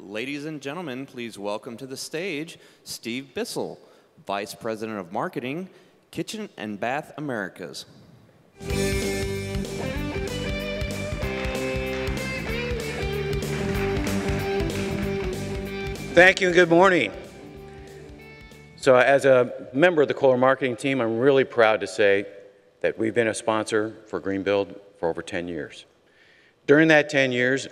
Ladies and gentlemen, please welcome to the stage Steve Bissell, Vice President of Marketing, Kitchen and Bath Americas. Thank you and good morning. So as a member of the Kohler marketing team, I'm really proud to say that we've been a sponsor for Greenbuild for over 10 years. During that 10 years,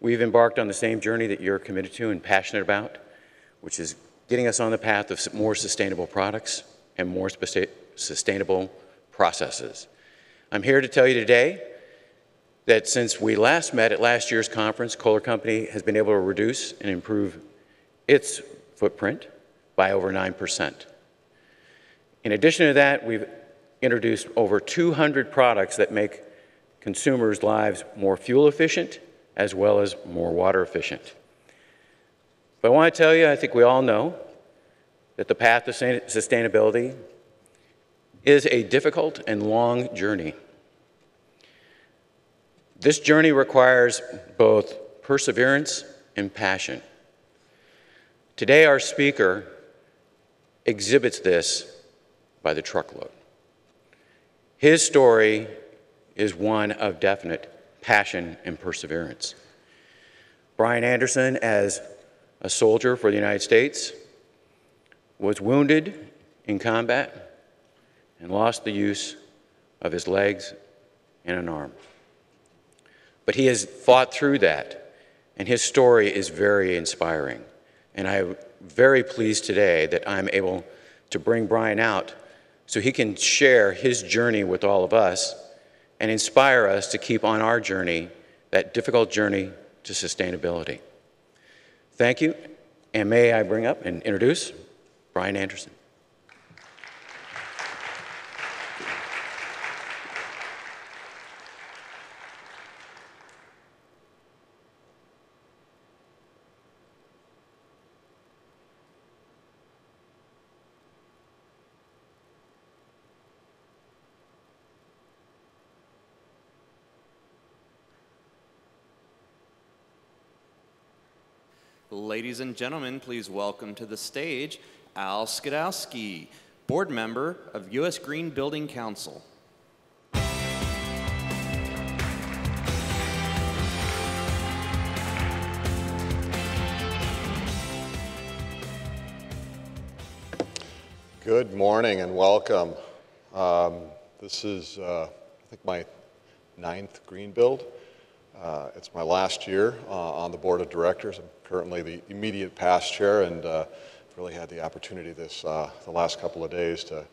we've embarked on the same journey that you're committed to and passionate about, which is getting us on the path of more sustainable products and more sustainable processes. I'm here to tell you today that since we last met at last year's conference, Kohler Company has been able to reduce and improve its footprint by over 9%. In addition to that, we've introduced over 200 products that make consumers' lives more fuel efficient as well as more water efficient. But I want to tell you, I think we all know that the path to sustainability is a difficult and long journey. This journey requires both perseverance and passion. Today, our speaker exhibits this by the truckload. His story is one of definite passion and perseverance. Bryan Anderson, as a soldier for the United States, was wounded in combat and lost the use of his legs and an arm. But he has fought through that, and his story is very inspiring. And I'm very pleased today that I'm able to bring Bryan out so he can share his journey with all of us and inspire us to keep on our journey, that difficult journey to sustainability. Thank you, and may I bring up and introduce Bryan Anderson. Ladies and gentlemen, please welcome to the stage Al Skidowski, board member of U.S. Green Building Council. Good morning and welcome. This is, I think, my 9th Green Build. It's my last year on the board of directors. I'm currently the immediate past chair, and really had the opportunity the last couple of days to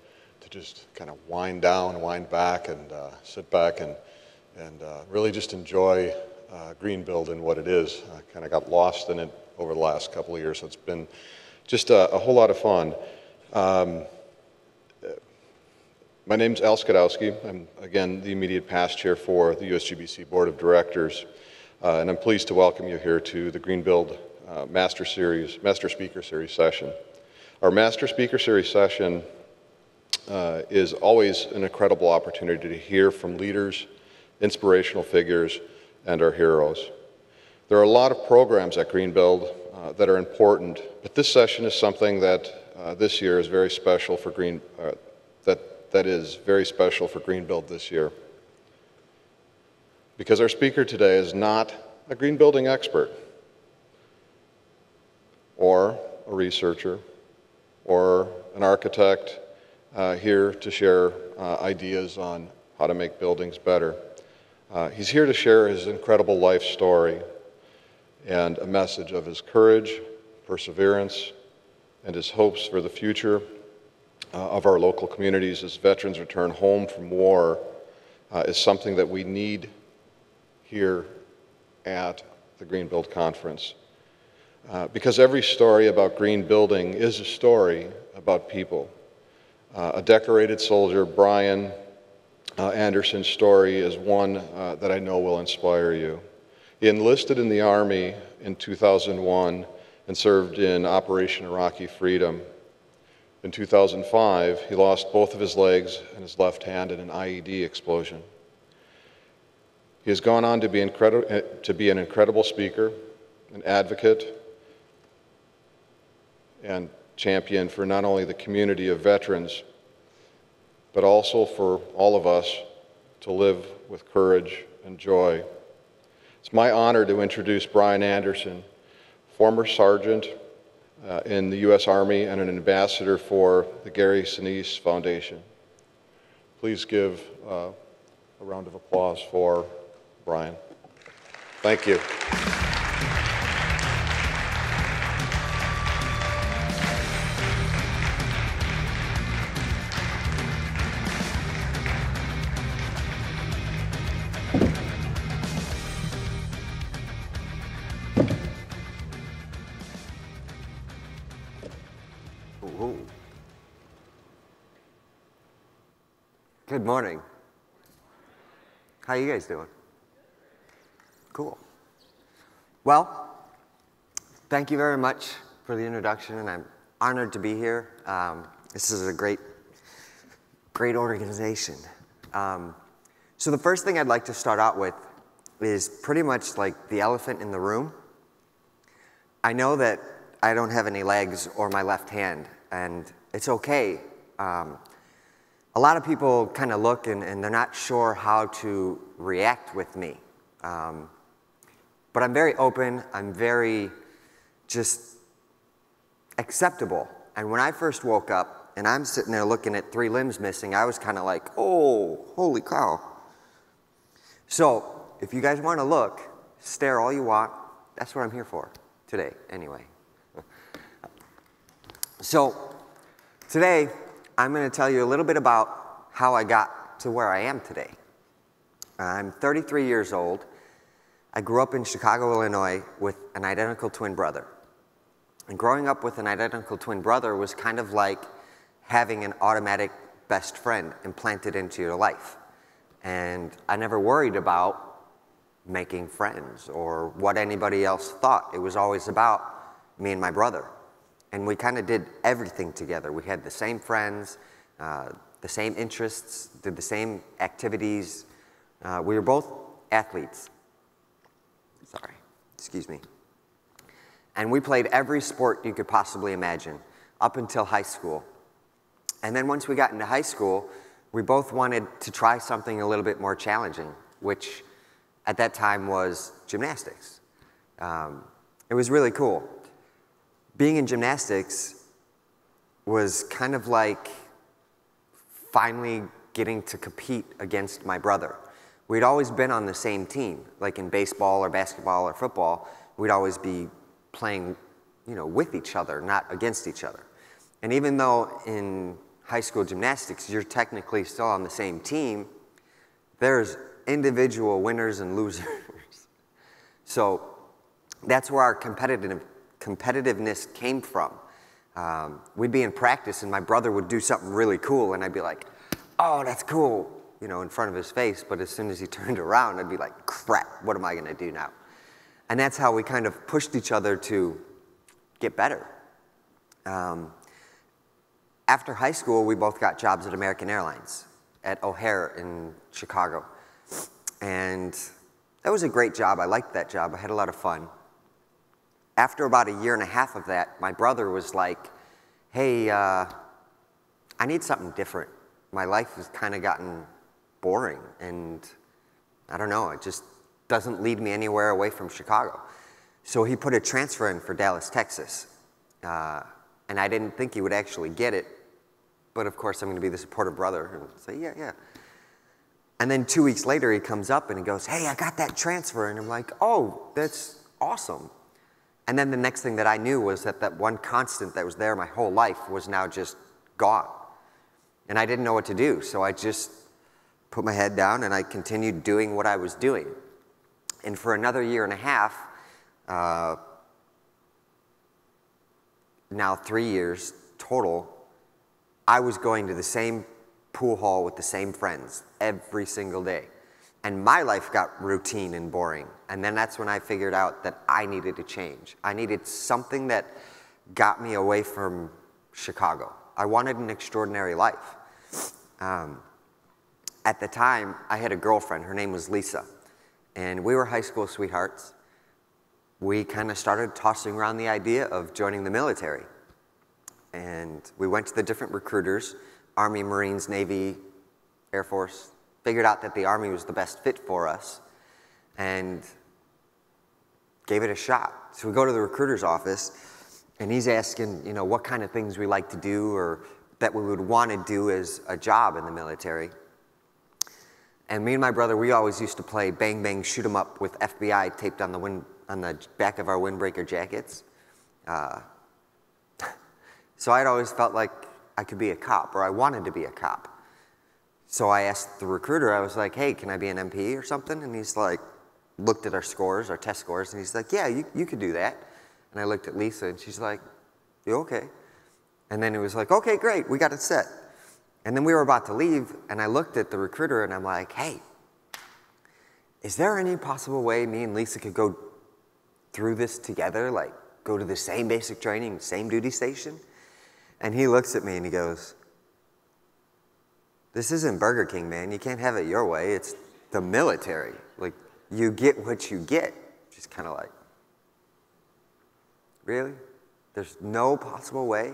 just kind of wind down, wind back, and sit back and really just enjoy Green Build and what it is. I kind of got lost in it over the last couple of years, so it's been just a whole lot of fun. My name's Al Skidowski. I'm, again, the immediate past chair for the USGBC Board of Directors, and I'm pleased to welcome you here to the Green Build Master Speaker Series session. Our Master Speaker Series session is always an incredible opportunity to hear from leaders, inspirational figures, and our heroes. There are a lot of programs at Green Build that are important, but this session is something that this year is very special for that is very special for Green Build this year. Because our speaker today is not a green building expert, or a researcher, or an architect here to share ideas on how to make buildings better. He's here to share his incredible life story and a message of his courage, perseverance, and his hopes for the future of our local communities as veterans return home from war is something that we need here at the Green Build Conference. Because every story about green building is a story about people. A decorated soldier, Bryan Anderson's story is one that I know will inspire you. He enlisted in the Army in 2001 and served in Operation Iraqi Freedom. In 2005, he lost both of his legs and his left hand in an IED explosion. He has gone on to be an incredible speaker, an advocate, and champion for not only the community of veterans, but also for all of us to live with courage and joy. It's my honor to introduce Bryan Anderson, former sergeant in the U.S. Army and an ambassador for the Gary Sinise Foundation. Please give a round of applause for Bryan. Thank you. Good morning. How you guys doing? Cool. Well, thank you very much for the introduction, and I'm honored to be here. This is a great organization. So the first thing I'd like to start out with is pretty much like the elephant in the room. I know that I don't have any legs or my left hand, and it's okay. A lot of people kind of look and they're not sure how to react with me. But I'm very open, I'm very just acceptable. And when I first woke up and I'm sitting there looking at 3 limbs missing, I was kind of like, oh, holy cow. So if you guys want to look, stare all you want. That's what I'm here for today, anyway. So today, I'm going to tell you a little bit about how I got to where I am today. I'm 33 years old. I grew up in Chicago, Illinois with an identical twin brother. And growing up with an identical twin brother was kind of like having an automatic best friend implanted into your life. And I never worried about making friends or what anybody else thought. It was always about me and my brother. And we kind of did everything together. We had the same friends, the same interests, did the same activities. We were both athletes. Sorry, excuse me. And we played every sport you could possibly imagine up until high school. And then once we got into high school, we both wanted to try something a little bit more challenging, which at that time was gymnastics. It was really cool. Being in gymnastics was kind of like finally getting to compete against my brother. We'd always been on the same team, like in baseball or basketball or football. We'd always be playing, with each other, not against each other. And even though in high school gymnastics, you're technically still on the same team, there's individual winners and losers. So that's where our competitiveness came from. We'd be in practice and my brother would do something really cool and I'd be like, oh, that's cool, in front of his face. But as soon as he turned around, I'd be like, crap, what am I gonna do now? And that's how we kind of pushed each other to get better. After high school, we both got jobs at American Airlines at O'Hare in Chicago. And that was a great job. I liked that job. I had a lot of fun. After about a year and a half of that, my brother was like, hey, I need something different. My life has kind of gotten boring, and I don't know, it just doesn't lead me anywhere away from Chicago. So he put a transfer in for Dallas, Texas. And I didn't think he would actually get it, but of course I'm going to be the supportive brother and say, yeah. And then 2 weeks later, he comes up and he goes, hey, I got that transfer. And I'm like, oh, that's awesome. And then the next thing that I knew was that one constant that was there my whole life was now just gone. And I didn't know what to do, so I just put my head down and I continued doing what I was doing. And for another year and a half, now 3 years total, I was going to the same pool hall with the same friends every single day. And my life got routine and boring. And then that's when I figured out that I needed to change. I needed something that got me away from Chicago. I wanted an extraordinary life. At the time, I had a girlfriend. Her name was Lisa. And we were high school sweethearts. We kind of started tossing around the idea of joining the military. And we went to the different recruiters, Army, Marines, Navy, Air Force, figured out that the Army was the best fit for us, and gave it a shot. So we go to the recruiter's office, and he's asking, you know, what kind of things we like to do or that we would want to do as a job in the military. And me and my brother, we always used to play bang bang shoot 'em up with FBI taped on the back of our windbreaker jackets. So I'd always felt like I could be a cop, or I wanted to be a cop. So I asked the recruiter, I was like, hey, can I be an MP or something? And he's like, looked at our scores, our test scores, and he's like, yeah, you could do that. And I looked at Lisa, and she's like, you okay? And then it was like, okay, great, we got it set. And then we were about to leave, and I looked at the recruiter, and I'm like, hey, is there any possible way me and Lisa could go through this together, like go to the same basic training, same duty station? And he looks at me, and he goes, this isn't Burger King, man. You can't have it your way. It's the military. Like, you get what you get. Just kind of like, really? There's no possible way?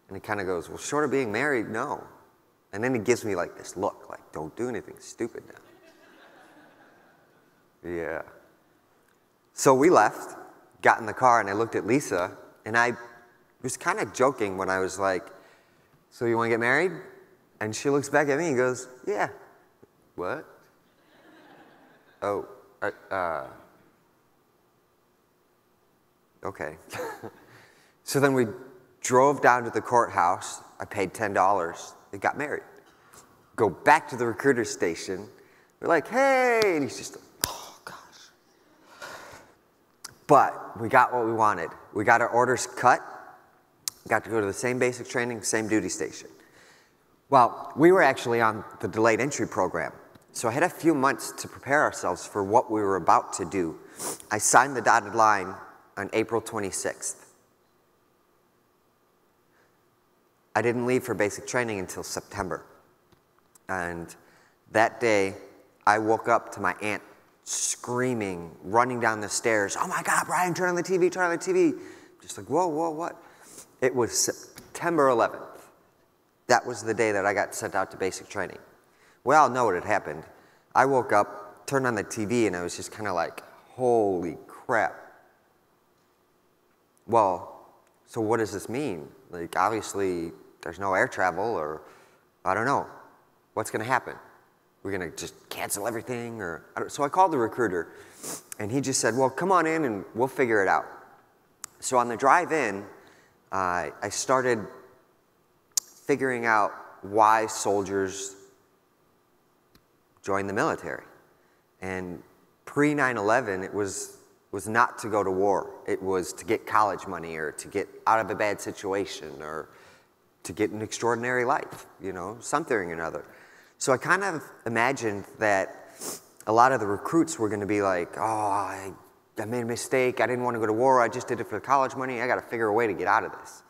And he kind of goes, well, short of being married, no. And then he gives me like this look, like, don't do anything stupid now. Yeah. So we left, got in the car, and I looked at Lisa, and I was kind of joking when I was like, so you want to get married? And she looks back at me and goes, yeah. What? Oh, okay. So then we drove down to the courthouse. I paid $10. They got married. Go back to the recruiter station. We're like, hey, and he's just like, oh, gosh. But we got what we wanted. We got our orders cut. Got to go to the same basic training, same duty station. Well, we were actually on the delayed entry program, so I had a few months to prepare ourselves for what we were about to do. I signed the dotted line on April 26th. I didn't leave for basic training until September. And that day, I woke up to my aunt screaming, running down the stairs, oh my God, Bryan, turn on the TV, turn on the TV. Just like, whoa, whoa, what? It was September 11th. That was the day that I got sent out to basic training. We all know what had happened. I woke up, turned on the TV, and I was just kind of like, holy crap. Well, so what does this mean? Like, obviously, there's no air travel, or I don't know. What's going to happen? We're going to just cancel everything? Or so I called the recruiter, and he just said, well, come on in, and we'll figure it out. So on the drive in, I started figuring out why soldiers join the military. And pre 9/11, it was not to go to war. It was to get college money, or to get out of a bad situation, or to get an extraordinary life, you know, something or another. So I kind of imagined that a lot of the recruits were going to be like, oh, I made a mistake. I didn't want to go to war. I just did it for the college money. I got to figure a way to get out of this,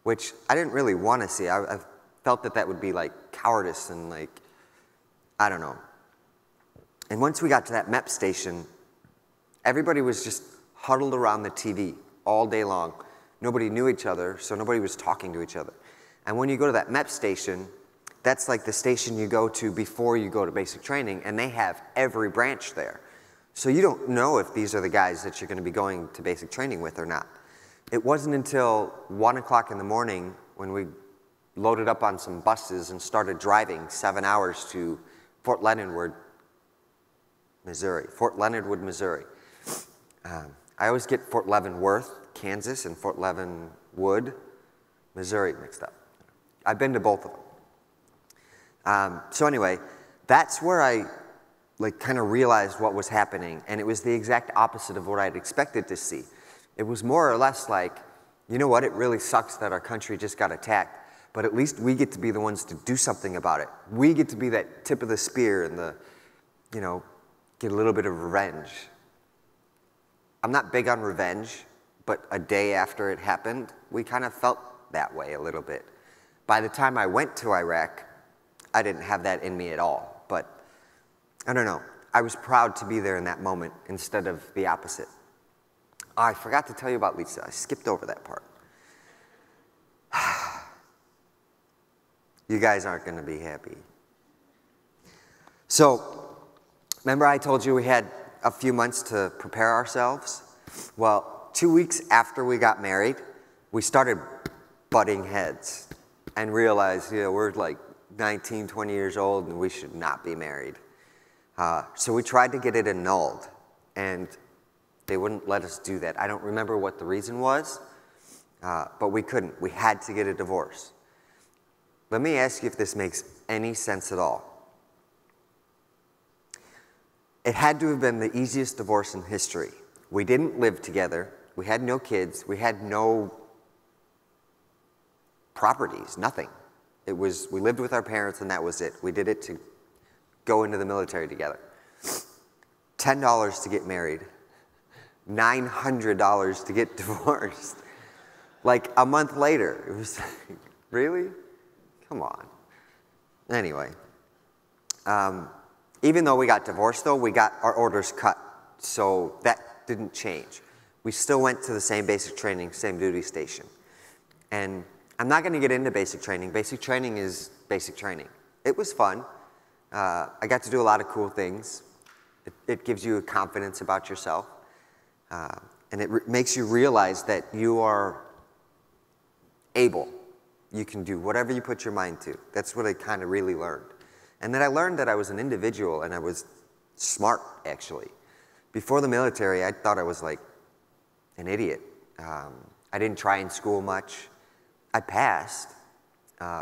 which I didn't really want to see. I felt that that would be like cowardice and like, I don't know. And once we got to that MEP station, everybody was just huddled around the TV all day long. Nobody knew each other, so nobody was talking to each other. And when you go to that MEP station, that's like the station you go to before you go to basic training, and they have every branch there. So you don't know if these are the guys that you're going to be going to basic training with or not. It wasn't until 1 o'clock in the morning when we loaded up on some buses and started driving 7 hours to Fort Leavenworth, Missouri. Fort Leavenworth, Missouri. I always get Fort Leavenworth, Kansas, and Fort Leavenwood, Missouri mixed up. I've been to both of them. So anyway, that's where I kind of realized what was happening, and it was the exact opposite of what I'd expected to see. It was more or less like, you know what, it really sucks that our country just got attacked, but at least we get to be the ones to do something about it. We get to be that tip of the spear and the, you know, get a little bit of revenge. I'm not big on revenge, but a day after it happened, we kind of felt that way a little bit. By the time I went to Iraq, I didn't have that in me at all, but I don't know. I was proud to be there in that moment instead of the opposite. Oh, I forgot to tell you about Lisa. I skipped over that part. You guys aren't going to be happy. So, remember I told you we had a few months to prepare ourselves? Well, 2 weeks after we got married, we started butting heads and realized, we're like 19, 20 years old and we should not be married. So we tried to get it annulled, and they wouldn't let us do that. I don't remember what the reason was, but we couldn't. We had to get a divorce. Let me ask you if this makes any sense at all. It had to have been the easiest divorce in history. We didn't live together. We had no kids. We had no properties, nothing. We lived with our parents and that was it. We did it to go into the military together. $10 to get married. $900 to get divorced. Like a month later, it was like, really? Come on. Anyway, even though we got divorced though, we got our orders cut. So that didn't change. We still went to the same basic training, same duty station. And I'm not gonna get into basic training. Basic training is basic training. It was fun. I got to do a lot of cool things. It gives you a confidence about yourself. And it makes you realize that you are able. You can do whatever you put your mind to. That's what I kind of really learned. And then I learned that I was an individual and I was smart, actually. Before the military, I thought I was like an idiot. I didn't try in school much. I passed.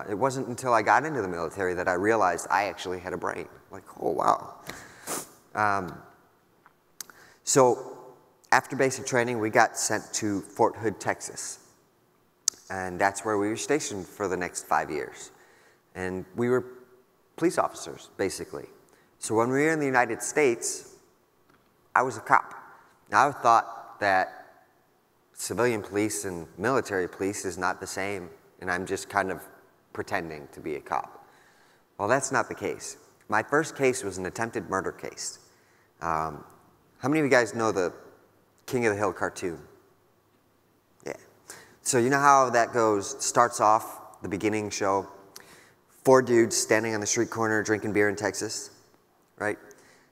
It wasn't until I got into the military that I realized I actually had a brain. Like, oh, wow. So after basic training, we got sent to Fort Hood, Texas. And that's where we were stationed for the next 5 years. And we were police officers, basically. So when we were in the United States, I was a cop. Now, I thought that civilian police and military police is not the same, and I'm just kind of pretending to be a cop. Well, that's not the case. My first case was an attempted murder case. How many of you guys know the King of the Hill cartoon? Yeah. So you know how that goes, starts off, the beginning show, 4 dudes standing on the street corner drinking beer in Texas, right?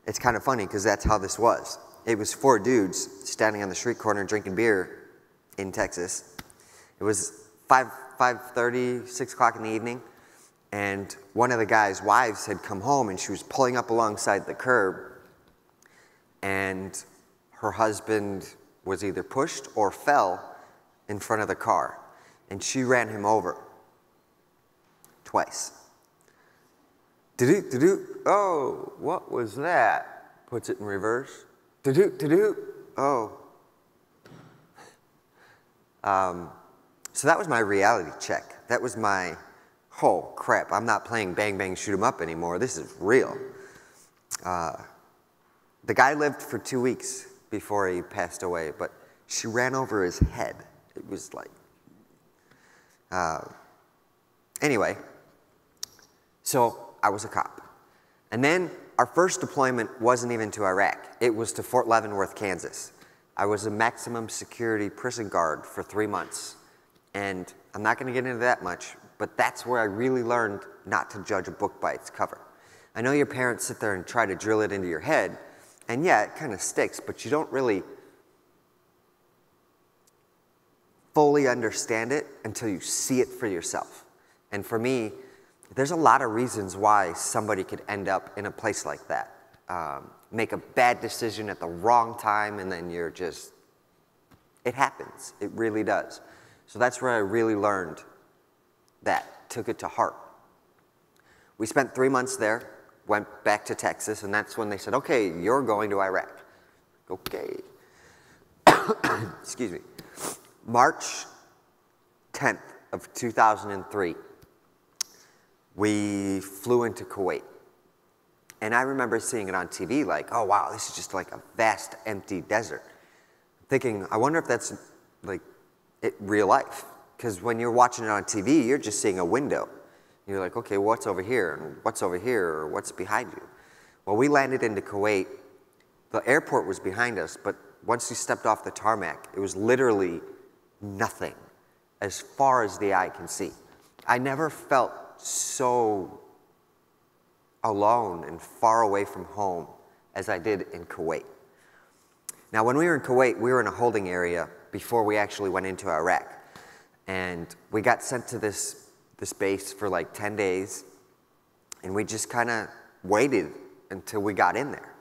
It's kind of funny because that's how this was. It was 4 dudes standing on the street corner drinking beer in Texas. It was 5:30, 6 o'clock in the evening, and one of the guy's wives had come home and she was pulling up alongside the curb, and her husband was either pushed or fell in front of the car, and she ran him over twice. Oh, what was that? Puts it in reverse. Oh. So that was my reality check. That was my, oh crap, I'm not playing bang bang shoot 'em up anymore. This is real. The guy lived for 2 weeks before he passed away, but she ran over his head. It was like, anyway, so I was a cop. And then our first deployment wasn't even to Iraq. It was to Fort Leavenworth, Kansas. I was a maximum security prison guard for 3 months. And I'm not gonna get into that much, but that's where I really learned not to judge a book by its cover. I know your parents sit there and try to drill it into your head, and yeah, it kind of sticks, but you don't really fully understand it until you see it for yourself. And for me, there's a lot of reasons why somebody could end up in a place like that. Make a bad decision at the wrong time, and then you're just, it happens. It really does. So that's where I really learned that, took it to heart. We spent 3 months there, went back to Texas, and that's when they said, okay, you're going to Iraq. Okay. Excuse me. March 10th of 2003, we flew into Kuwait. And I remember seeing it on TV like, oh wow, this is just like a vast empty desert. Thinking, I wonder if that's like real life. Because when you're watching it on TV, you're just seeing a window. You're like, okay, what's over here? And what's over here? Or what's behind you? Well, we landed into Kuwait. The airport was behind us, but once you stepped off the tarmac, it was literally nothing as far as the eye can see. I never felt so alone and far away from home as I did in Kuwait. Now, when we were in Kuwait, we were in a holding area before we actually went into Iraq. And we got sent to this base for like 10 days, and we just kind of waited until we got in there.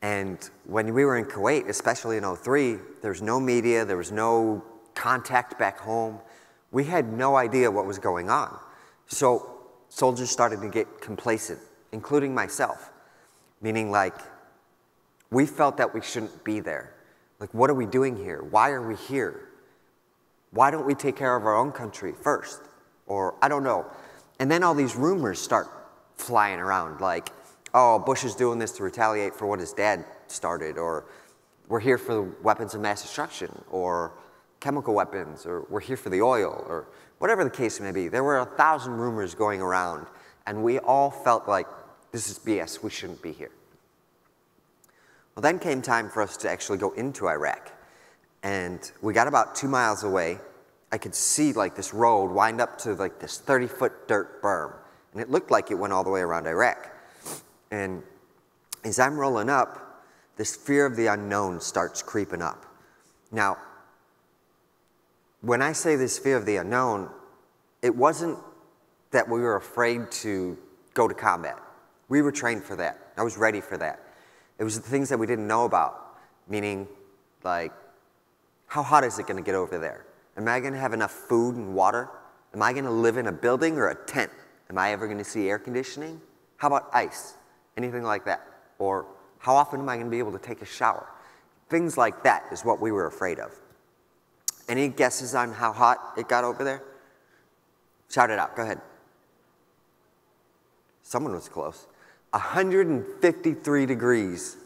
And when we were in Kuwait, especially in '03, there was no media, there was no contact back home. We had no idea what was going on. So soldiers started to get complacent, including myself, meaning like we felt that we shouldn't be there. Like, what are we doing here? Why are we here? Why don't we take care of our own country first? Or I don't know. And then all these rumors start flying around like, oh, Bush is doing this to retaliate for what his dad started, or we're here for weapons of mass destruction, or chemical weapons, or we're here for the oil, or whatever the case may be. There were 1,000 rumors going around, and we all felt like this is BS, we shouldn't be here. Well, then came time for us to actually go into Iraq. And we got about 2 miles away. I could see like this road wind up to like this 30-foot dirt berm. And it looked like it went all the way around Iraq. And as I'm rolling up, this fear of the unknown starts creeping up. Now, when I say this fear of the unknown, it wasn't that we were afraid to go to combat. We were trained for that. I was ready for that. It was the things that we didn't know about, meaning like, how hot is it going to get over there? Am I going to have enough food and water? Am I going to live in a building or a tent? Am I ever going to see air conditioning? How about ice? Anything like that? Or how often am I going to be able to take a shower? Things like that is what we were afraid of. Any guesses on how hot it got over there? Shout it out. Go ahead. Someone was close. 153 degrees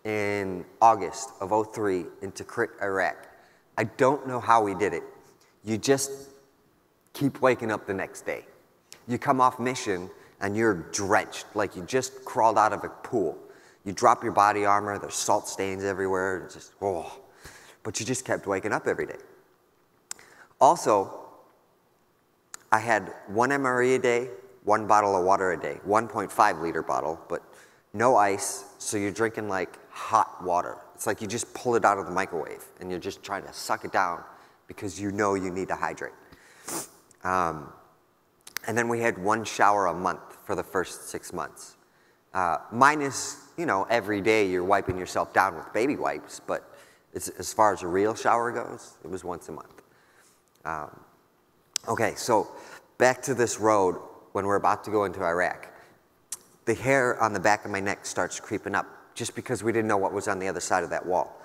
in August of '03 in Tikrit, Iraq. I don't know how we did it. You just keep waking up the next day. You come off mission and you're drenched, like you just crawled out of a pool. You drop your body armor, there's salt stains everywhere, and just, oh. But you just kept waking up every day. Also, I had 1 MRE a day, 1 bottle of water a day, 1.5 liter bottle, but no ice, so you're drinking like hot water. It's like you just pull it out of the microwave and you're just trying to suck it down because you know you need to hydrate. And then we had 1 shower a month for the first 6 months. Minus, you know, every day you're wiping yourself down with baby wipes, but as far as a real shower goes, it was once a month. Okay, so back to this road when we're about to go into Iraq. The hair on the back of my neck starts creeping up just because we didn't know what was on the other side of that wall.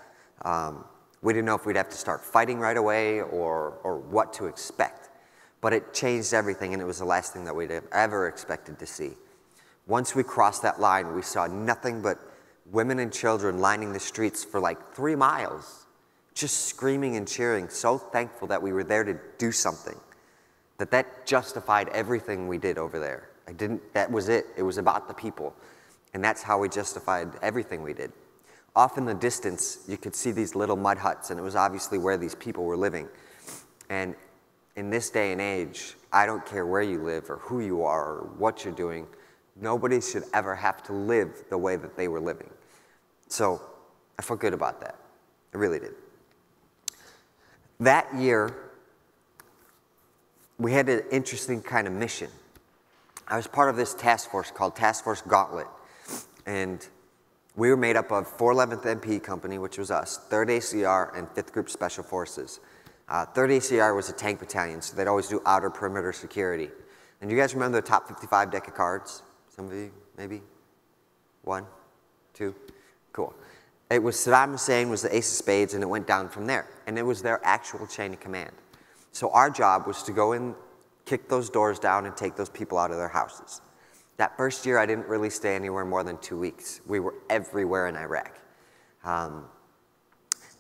We didn't know if we'd have to start fighting right away or what to expect. But it changed everything, and it was the last thing that we'd ever expected to see. Once we crossed that line, we saw nothing but women and children lining the streets for like 3 miles, just screaming and cheering, so thankful that we were there to do something, that justified everything we did over there. That was it. It was about the people. And that's how we justified everything we did. Off in the distance, you could see these little mud huts, and it was obviously where these people were living. And in this day and age, I don't care where you live or who you are or what you're doing, nobody should ever have to live the way that they were living. So I felt good about that. I really did. That year, we had an interesting kind of mission. I was part of this task force called Task Force Gauntlet. And we were made up of 411th MP Company, which was us, 3rd ACR, and 5th Group Special Forces. 3rd ACR was a tank battalion, so they'd always do outer perimeter security. And you guys remember the top 55 deck of cards? Some of you, maybe? 1, 2, cool. It was Saddam Hussein was the ace of spades, and it went down from there. And it was their actual chain of command. So our job was to go in, kick those doors down, and take those people out of their houses. That first year, I didn't really stay anywhere more than 2 weeks. We were everywhere in Iraq.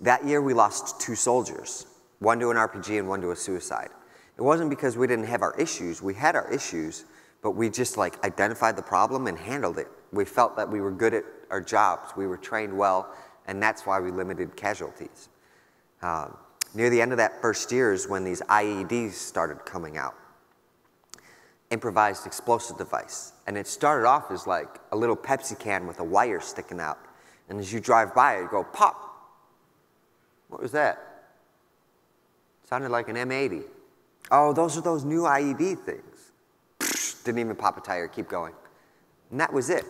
That year, we lost 2 soldiers, 1 to an RPG and 1 to a suicide. It wasn't because we didn't have our issues. We had our issues, but we just like identified the problem and handled it. We felt that we were good at our jobs. We were trained well, and that's why we limited casualties. Near the end of that first year is when these IEDs started coming out. Improvised Explosive Device. And it started off as like a little Pepsi can with a wire sticking out. And as you drive by it, you go, pop. What was that? Sounded like an M80. Oh, those are those new IED things. Psh, didn't even pop a tire, keep going. And that was it.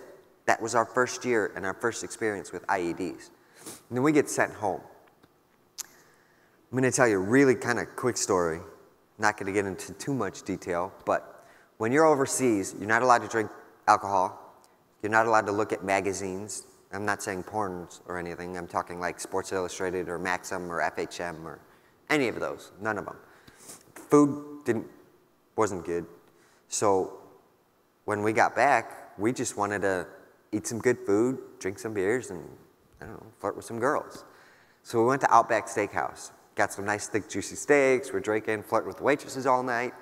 That was our first year and our first experience with IEDs. And then we get sent home. I'm going to tell you a really kind of quick story. Not going to get into too much detail, but when you're overseas, you're not allowed to drink alcohol. You're not allowed to look at magazines. I'm not saying porns or anything. I'm talking like Sports Illustrated or Maxim or FHM or any of those. None of them. Food wasn't good. So when we got back, we just wanted to eat some good food, drink some beers, and I don't know, flirt with some girls. So we went to Outback Steakhouse. Got some nice, thick, juicy steaks. We're drinking, flirting with the waitresses all night.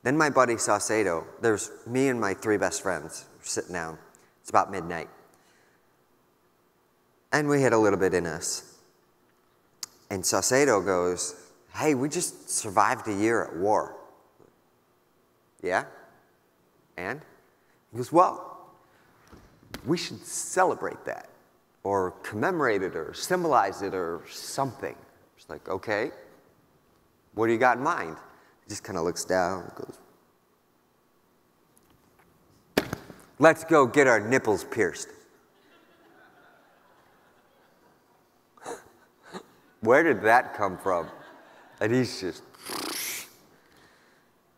Then my buddy Saucedo, there's me and my 3 best friends sitting down. It's about midnight. And we had a little bit in us. And Saucedo goes, hey, we just survived a year at war. Yeah? And? He goes, well, we should celebrate that, or commemorate it, or symbolize it, or something. It's like, okay, what do you got in mind? He just kind of looks down and goes, let's go get our nipples pierced. Where did that come from? And he's just,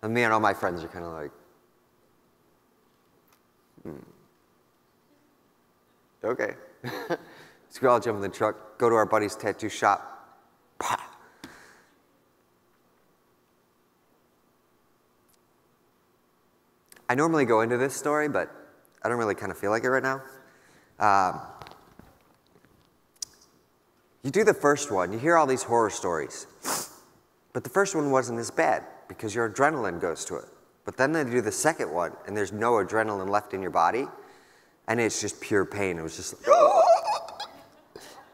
and me and all my friends are kind of like, okay. So we all jump in the truck, go to our buddy's tattoo shop. Pah. I normally go into this story, but I don't really kind of feel like it right now. You do the first one, you hear all these horror stories. But the first one wasn't as bad because your adrenaline goes to it. But then they do the second one, and there's no adrenaline left in your body, and it's just pure pain. It was just like,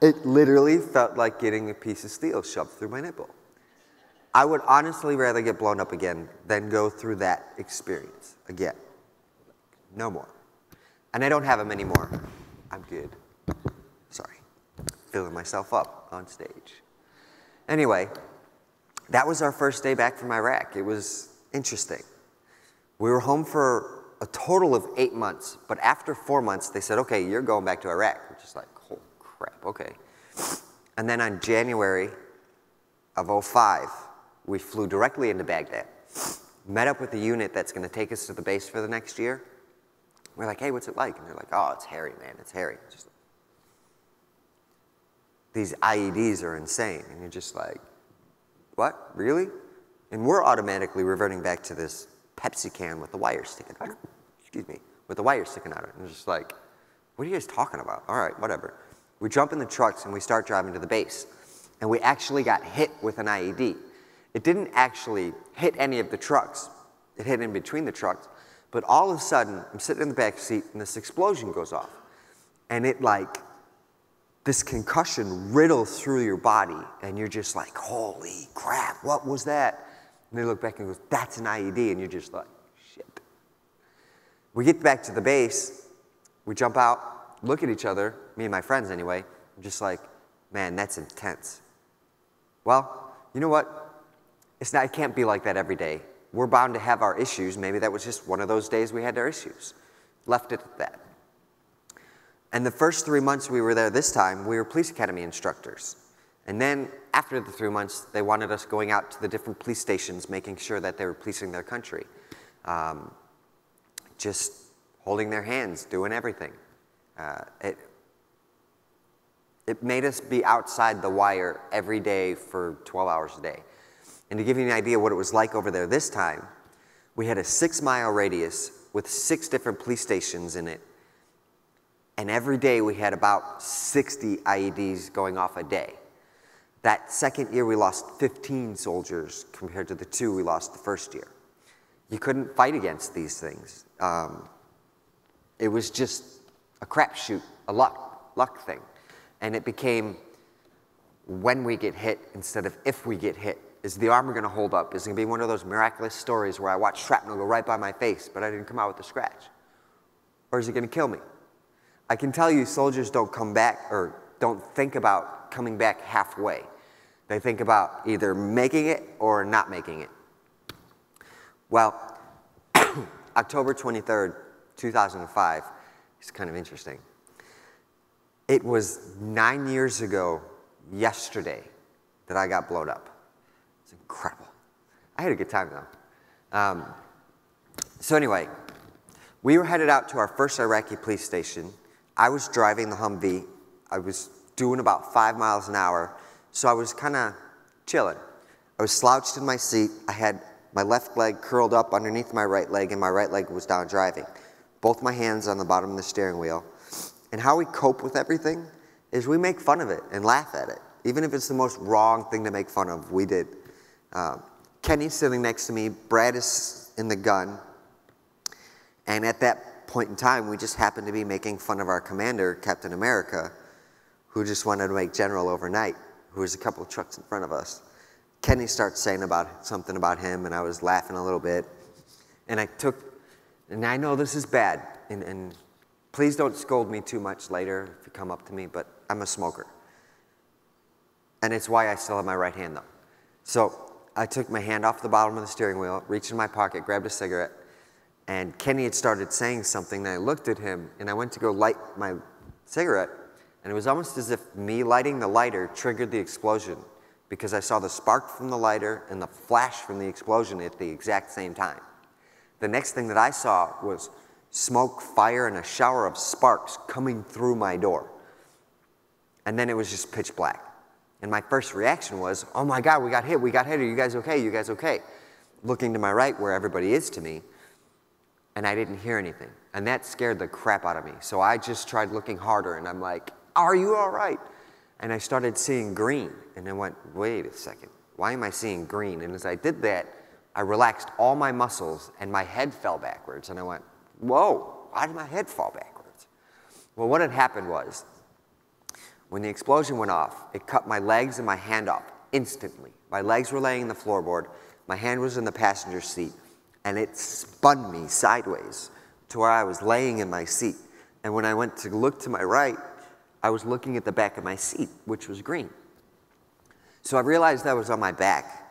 it literally felt like getting a piece of steel shoved through my nipple. I would honestly rather get blown up again than go through that experience again. No more. And I don't have them anymore. I'm good. Sorry. Filling myself up on stage. Anyway, that was our first day back from Iraq. It was interesting. We were home for a total of 8 months, but after 4 months, they said, okay, you're going back to Iraq. We're just like, oh crap, okay. And then on January of 2005, we flew directly into Baghdad, met up with the unit that's going to take us to the base for the next year. We're like, hey, what's it like? And they're like, oh, it's hairy, man, it's hairy. Just, these IEDs are insane. And you're just like, what, really? And we're automatically reverting back to this Pepsi can with the wire sticking out. Excuse me, with the wire sticking out of it. And it's just like, what are you guys talking about? All right, whatever. We jump in the trucks and we start driving to the base. And we actually got hit with an IED. It didn't actually hit any of the trucks. It hit in between the trucks. But all of a sudden, I'm sitting in the back seat and this explosion goes off. And it like, this concussion riddles through your body. And you're just like, holy crap, what was that? And they look back and go, that's an IED. And you're just like, shit. We get back to the base. We jump out, look at each other, me and my friends anyway. I'm just like, man, that's intense. Well, you know what? It can't be like that every day. We're bound to have our issues. Maybe that was just one of those days we had our issues. Left it at that. And the first 3 months we were there this time, we were police academy instructors. And then after the 3 months, they wanted us going out to the different police stations, making sure that they were policing their country. Just holding their hands, doing everything. It made us be outside the wire every day for 12 hours a day. And to give you an idea what it was like over there this time, we had a 6-mile radius with 6 different police stations in it. And every day we had about 60 IEDs going off a day. That second year we lost 15 soldiers compared to the 2 we lost the first year. You couldn't fight against these things. It was just a crapshoot, a luck thing. And it became when we get hit instead of if we get hit. Is the armor going to hold up? Is it going to be one of those miraculous stories where I watch shrapnel go right by my face, but I didn't come out with a scratch? Or is it going to kill me? I can tell you soldiers don't come back or don't think about coming back halfway. They think about either making it or not making it. Well, October 23rd, 2005 is kind of interesting. It was 9 years ago yesterday that I got blown up. It's incredible. I had a good time though. So anyway, we were headed out to our first Iraqi police station. I was driving the Humvee. I was doing about 5 miles an hour, so I was kind of chilling. I was slouched in my seat. I had my left leg curled up underneath my right leg, and my right leg was down driving. Both my hands on the bottom of the steering wheel. And how we cope with everything is we make fun of it and laugh at it. Even if it's the most wrong thing to make fun of, we did. Kenny's sitting next to me. Brad is in the gun. And at that point in time, we just happened to be making fun of our commander, Captain America, who just wanted to make general overnight, who was a couple of trucks in front of us. Kenny starts saying something about him, and I was laughing a little bit. And I know this is bad, and please don't scold me too much later if you come up to me, but I'm a smoker. And it's why I still have my right hand, though. So I took my hand off the bottom of the steering wheel, reached in my pocket, grabbed a cigarette, and Kenny had started saying something, and I looked at him, and I went to go light my cigarette, and it was almost as if me lighting the lighter triggered the explosion, because I saw the spark from the lighter and the flash from the explosion at the exact same time. The next thing that I saw was smoke, fire, and a shower of sparks coming through my door. And then it was just pitch black. And my first reaction was, oh my God, we got hit, are you guys okay, you guys okay? Looking to my right where everybody is to me, and I didn't hear anything. And that scared the crap out of me. So I just tried looking harder, and I'm like, are you all right? And I started seeing green, and I went, wait a second, why am I seeing green? And as I did that, I relaxed all my muscles, and my head fell backwards, and I went, whoa, why did my head fall backwards? Well, what had happened was, when the explosion went off, it cut my legs and my hand off instantly. My legs were laying in the floorboard, my hand was in the passenger seat, and it spun me sideways to where I was laying in my seat. And when I went to look to my right, I was looking at the back of my seat, which was green. So I realized I was on my back.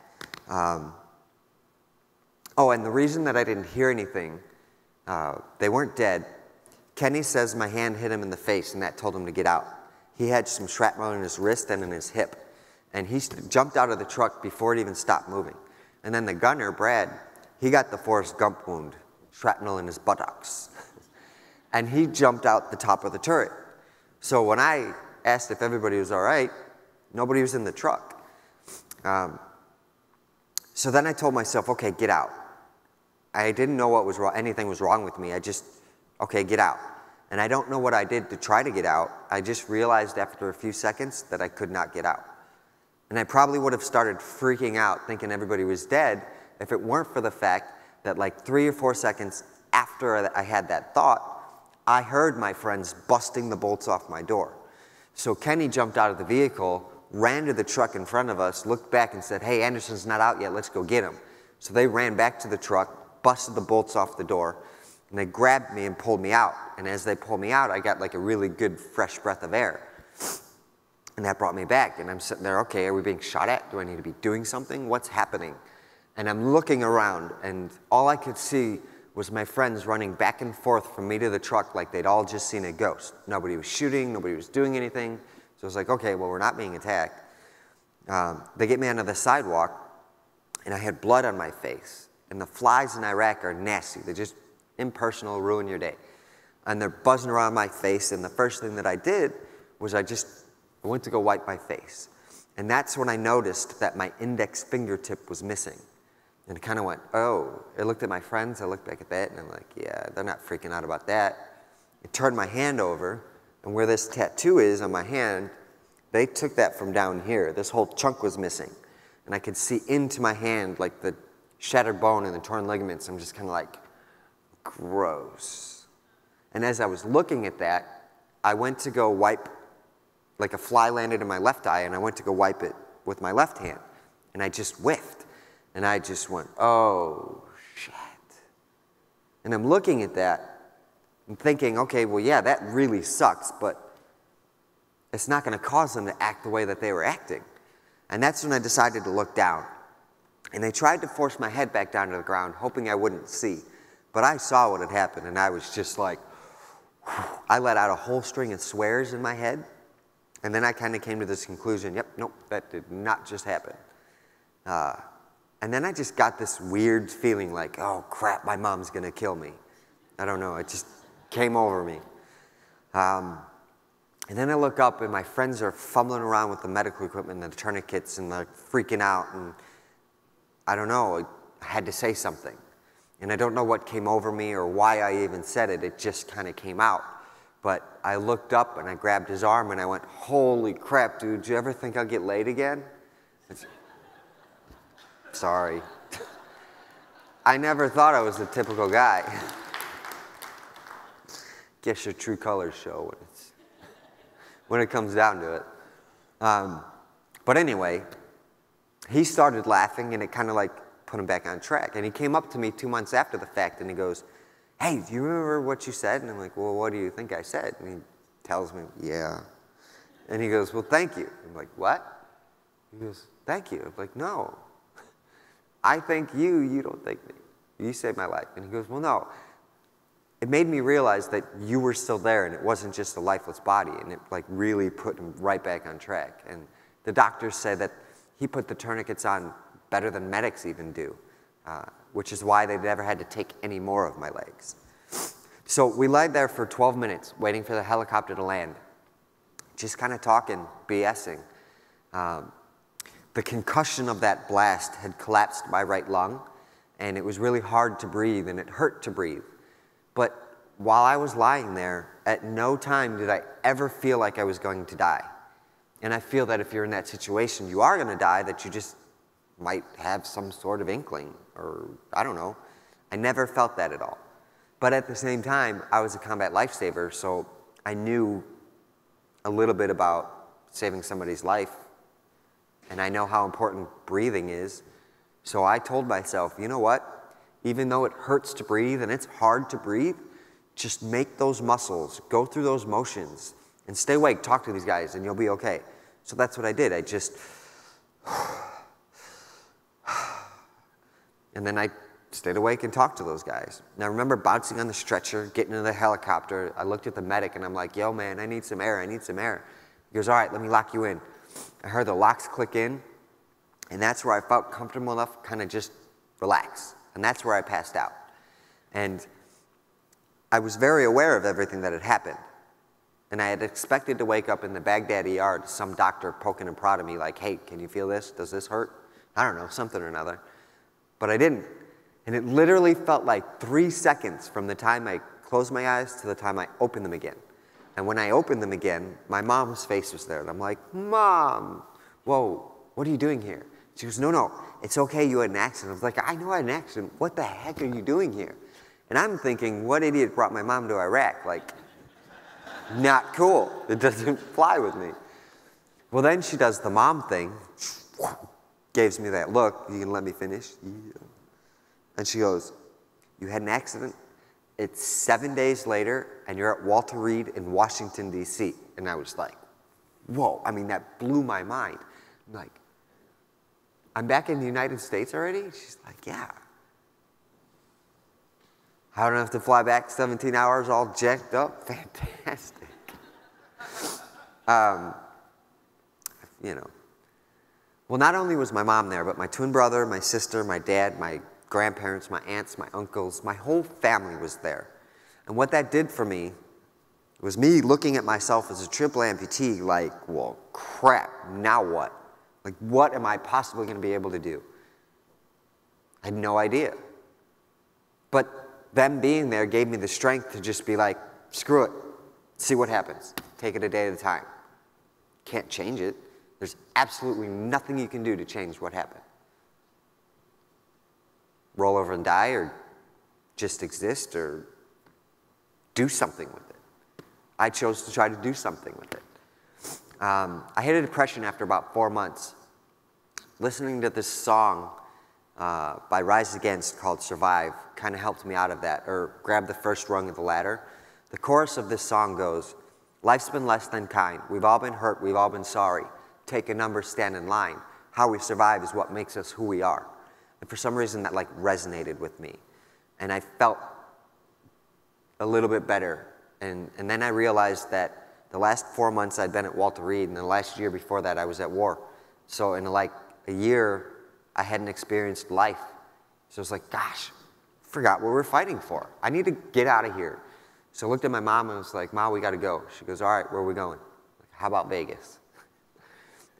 Oh, and the reason that I didn't hear anything, they weren't dead. Kenny says my hand hit him in the face, and that told him to get out. He had some shrapnel in his wrist and in his hip, and he jumped out of the truck before it even stopped moving. And then the gunner, Brad, he got the Forrest Gump wound, shrapnel in his buttocks. And he jumped out the top of the turret. So when I asked if everybody was all right, nobody was in the truck. So then I told myself, okay, get out. I didn't know what was wrong, anything was wrong with me. I just, okay, get out. And I don't know what I did to try to get out. I just realized after a few seconds that I could not get out. And I probably would have started freaking out thinking everybody was dead if it weren't for the fact that like 3 or 4 seconds after I had that thought, I heard my friends busting the bolts off my door. So Kenny jumped out of the vehicle, ran to the truck in front of us, looked back and said, hey, Anderson's not out yet, let's go get him. So they ran back to the truck, busted the bolts off the door, and they grabbed me and pulled me out. And as they pulled me out, I got like a really good fresh breath of air. And that brought me back, and I'm sitting there, okay, are we being shot at? Do I need to be doing something? What's happening? And I'm looking around, and all I could see was my friends running back and forth from me to the truck like they'd all just seen a ghost. Nobody was shooting, nobody was doing anything. So I was like, okay, well, we're not being attacked. They get me onto the sidewalk, and I had blood on my face. And the flies in Iraq are nasty. They're just impersonal, ruin your day. And they're buzzing around my face, and the first thing that I did was I went to go wipe my face. And that's when I noticed that my index fingertip was missing. And I kind of went, oh. I looked at my friends, I looked back at that, and I'm like, yeah, they're not freaking out about that. I turned my hand over, and where this tattoo is on my hand, they took that from down here. This whole chunk was missing. And I could see into my hand, like the shattered bone and the torn ligaments. I'm just kind of like, gross. And as I was looking at that, I went to go wipe, like a fly landed in my left eye, and I went to go wipe it with my left hand. and I just whiffed. And I just went, oh, shit. And I'm looking at that and thinking, okay, well, yeah, that really sucks, but it's not going to cause them to act the way that they were acting. And that's when I decided to look down. And they tried to force my head back down to the ground, hoping I wouldn't see. But I saw what had happened, and I was just like, whew. I let out a whole string of swears in my head. And then I kind of came to this conclusion, yep, nope, that did not just happen. And then I just got this weird feeling like, oh, crap, my mom's going to kill me. I don't know. It just came over me. And then I look up, and my friends are fumbling around with the medical equipment and the tourniquets, and they're freaking out. And I don't know. I had to say something. And I don't know what came over me or why I even said it. It just kind of came out. But I looked up, and I grabbed his arm, and I went, holy crap, dude, do you ever think I'll get laid again? Sorry. I never thought I was the typical guy. Guess your true colors show when it comes down to it. But anyway, he started laughing, and it kind of like put him back on track. And he came up to me 2 months after the fact, and he goes, hey, do you remember what you said? And I'm like, well, what do you think I said? And he tells me, yeah. And he goes, well, thank you. I'm like, what? He goes, thank you. I'm like, no. I thank you, you don't thank me. You saved my life. And he goes, well, no. It made me realize that you were still there, and it wasn't just a lifeless body, and it like really put him right back on track. And the doctors say that he put the tourniquets on better than medics even do, which is why they never had to take any more of my legs. So we lied there for 12 minutes, waiting for the helicopter to land, just kind of talking, BSing. The concussion of that blast had collapsed my right lung, and it was really hard to breathe, and it hurt to breathe. But while I was lying there, at no time did I ever feel like I was going to die. And I feel that if you're in that situation, you are going to die, that you just might have some sort of inkling, or I don't know. I never felt that at all. But at the same time, I was a combat lifesaver, so I knew a little bit about saving somebody's life. And I know how important breathing is. So I told myself, you know what? Even though it hurts to breathe and it's hard to breathe, just make those muscles, go through those motions, and stay awake, talk to these guys, and you'll be okay. So that's what I did. I just... And then I stayed awake and talked to those guys. And I remember bouncing on the stretcher, getting in the helicopter. I looked at the medic, and I'm like, yo, man, I need some air. I need some air. He goes, all right, let me lock you in. I heard the locks click in, and that's where I felt comfortable enough to kind of just relax. And that's where I passed out. And I was very aware of everything that had happened. And I had expected to wake up in the Baghdad ER to some doctor poking and prodding me like, hey, can you feel this? Does this hurt? I don't know, something or another. But I didn't. And it literally felt like 3 seconds from the time I closed my eyes to the time I opened them again. And when I opened them again, my mom's face was there. And I'm like, Mom, whoa, what are you doing here? She goes, no, no, it's okay, you had an accident. I was like, I know I had an accident. What the heck are you doing here? And I'm thinking, what idiot brought my mom to Iraq? Like, not cool. It doesn't fly with me. Well, then she does the mom thing, gives me that look. You can let me finish? Yeah. And she goes, you had an accident? It's 7 days later, and you're at Walter Reed in Washington, D.C. And I was like, whoa. I mean, that blew my mind. I'm like, I'm back in the United States already? She's like, yeah. I don't have to fly back 17 hours all jacked up? Fantastic. You know. Well, not only was my mom there, but my twin brother, my sister, my dad, my grandparents, my aunts, my uncles, my whole family was there. And what that did for me was me looking at myself as a triple amputee like, well, crap, now what? Like, what am I possibly going to be able to do? I had no idea. But them being there gave me the strength to just be like, screw it, see what happens. Take it a day at a time. Can't change it. There's absolutely nothing you can do to change what happened. Roll over and die, or just exist, or do something with it. I chose to try to do something with it. I hit a depression after about 4 months. listening to this song by Rise Against called Survive kind of helped me out of that, or grab the first rung of the ladder. The chorus of this song goes, life's been less than kind. We've all been hurt, we've all been sorry. Take a number, stand in line. How we survive is what makes us who we are. And for some reason that like resonated with me. And I felt a little bit better. And then I realized that the last 4 months I'd been at Walter Reed, and the last year before that I was at war. So in like a year, I hadn't experienced life. So I was like, gosh, forgot what we're fighting for. I need to get out of here. So I looked at my mom and was like, Ma, we got to go. She goes, all right, where are we going? Like, how about Vegas?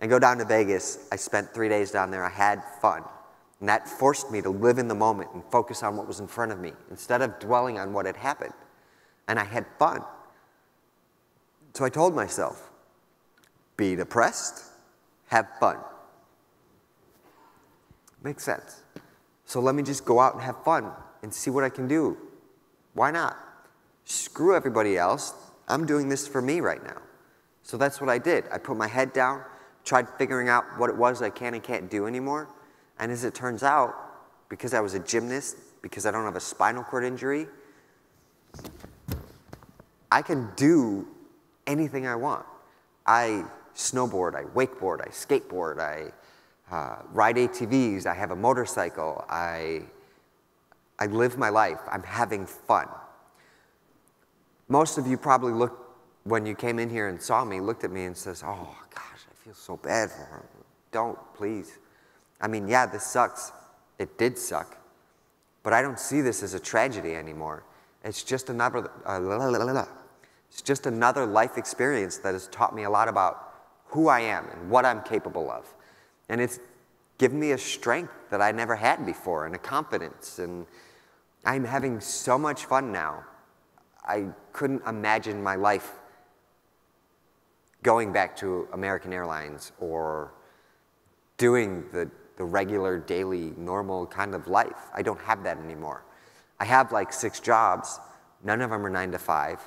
I go down to Vegas. I spent 3 days down there. I had fun. And that forced me to live in the moment and focus on what was in front of me instead of dwelling on what had happened. And I had fun. So I told myself, be depressed, have fun. Makes sense. So let me just go out and have fun and see what I can do. Why not? Screw everybody else. I'm doing this for me right now. So that's what I did. I put my head down, tried figuring out what it was I can and can't do anymore. And as it turns out, because I was a gymnast, because I don't have a spinal cord injury, I can do anything I want. I snowboard, I wakeboard, I skateboard, I ride ATVs, I have a motorcycle, I live my life. I'm having fun. Most of you probably looked, when you came in here and saw me, looked at me and says, oh gosh, I feel so bad for her. Don't, please. I mean, yeah, this sucks. It did suck. But I don't see this as a tragedy anymore. It's just another, it's just another life experience that has taught me a lot about who I am and what I'm capable of. And it's given me a strength that I never had before and a confidence. And I'm having so much fun now. I couldn't imagine my life going back to American Airlines or doing the regular, daily, normal kind of life. I don't have that anymore. I have like 6 jobs. None of them are 9 to 5.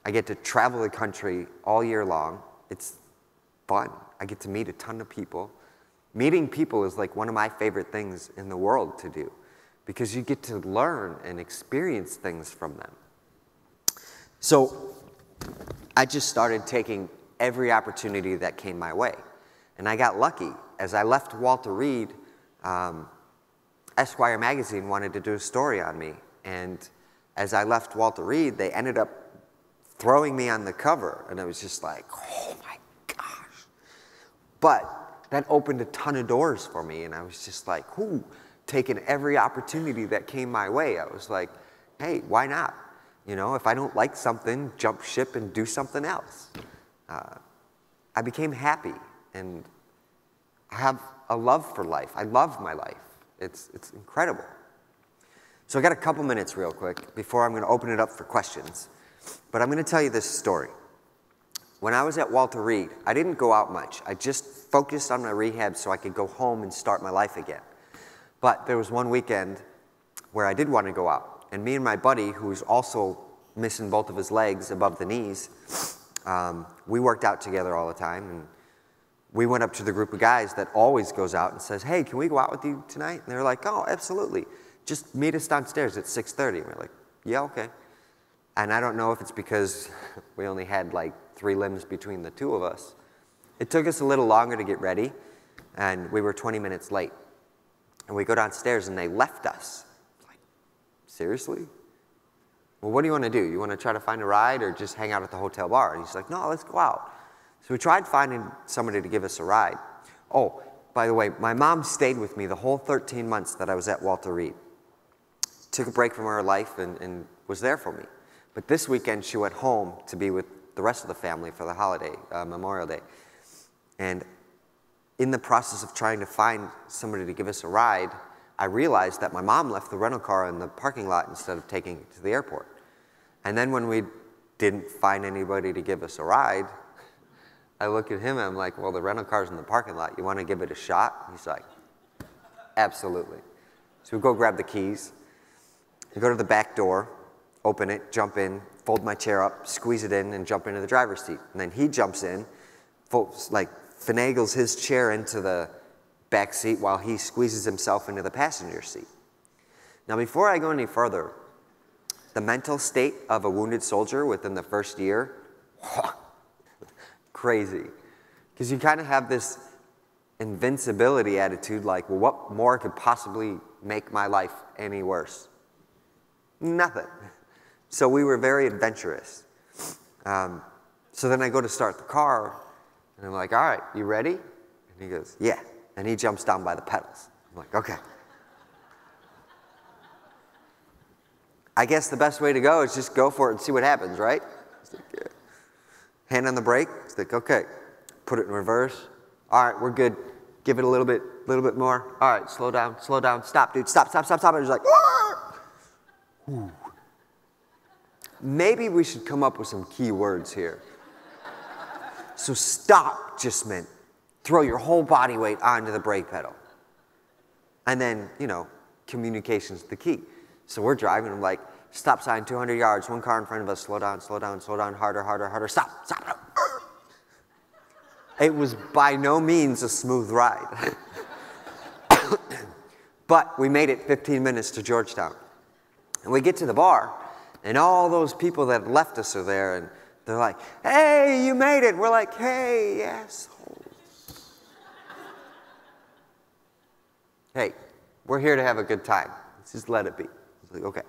I get to travel the country all year long. It's fun. I get to meet a ton of people. Meeting people is like one of my favorite things in the world to do because you get to learn and experience things from them. So I just started taking every opportunity that came my way. And I got lucky. As I left Walter Reed, Esquire Magazine wanted to do a story on me. And as I left Walter Reed, they ended up throwing me on the cover. And I was just like, oh my gosh. But that opened a ton of doors for me. And I was just like, taking every opportunity that came my way. I was like, hey, why not? You know, if I don't like something, jump ship and do something else. I became happy. And I have a love for life. I love my life. It's incredible. So I got a couple minutes real quick before I'm going to open it up for questions. But I'm going to tell you this story. When I was at Walter Reed, I didn't go out much. I just focused on my rehab so I could go home and start my life again. But there was one weekend where I did want to go out. And me and my buddy, who was also missing both of his legs above the knees, we worked out together all the time. And we went up to the group of guys that always goes out and says, hey, can we go out with you tonight? And they were like, oh, absolutely. Just meet us downstairs at 6:30. And we're like, yeah, okay. And I don't know if it's because we only had like 3 limbs between the 2 of us. It took us a little longer to get ready, and we were 20 minutes late. And we go downstairs, and they left us. Like, seriously? Well, what do you want to do? You want to try to find a ride or just hang out at the hotel bar? And he's like, no, let's go out. So we tried finding somebody to give us a ride. Oh, by the way, my mom stayed with me the whole 13 months that I was at Walter Reed. Took a break from her life and was there for me. But this weekend, she went home to be with the rest of the family for the holiday, Memorial Day. And in the process of trying to find somebody to give us a ride, I realized that my mom left the rental car in the parking lot instead of taking it to the airport. And then when we didn't find anybody to give us a ride, I look at him and I'm like, well, the rental car's in the parking lot. You want to give it a shot? He's like, absolutely. So we go grab the keys. We go to the back door, open it, jump in, fold my chair up, squeeze it in, and jump into the driver's seat. And then he jumps in, finagles his chair into the back seat while he squeezes himself into the passenger seat. Now, before I go any further, the mental state of a wounded soldier within the first year, crazy. Because you kind of have this invincibility attitude like, well, what more could possibly make my life any worse? Nothing. So we were very adventurous. So then I go to start the car, and I'm like, all right, you ready? And he goes, yeah. And he jumps down by the pedals. I'm like, okay. I guess the best way to go is just go for it and see what happens, right? It's like, yeah. Hand on the brake. It's like, okay. Put it in reverse. All right, we're good. Give it a little bit more. All right, slow down. Stop, dude. Stop. And he's like, ooh. Maybe we should come up with some key words here. So stop just meant throw your whole body weight onto the brake pedal. And then, communication's the key. So we're driving, I'm like, stop sign, 200 yards, one car in front of us, slow down, harder, stop. It was by no means a smooth ride. But we made it 15 minutes to Georgetown. And we get to the bar, and all those people that left us are there, and they're like, hey, you made it. We're like, hey, assholes. Hey, we're here to have a good time. Let's just let it be. It's like, okay.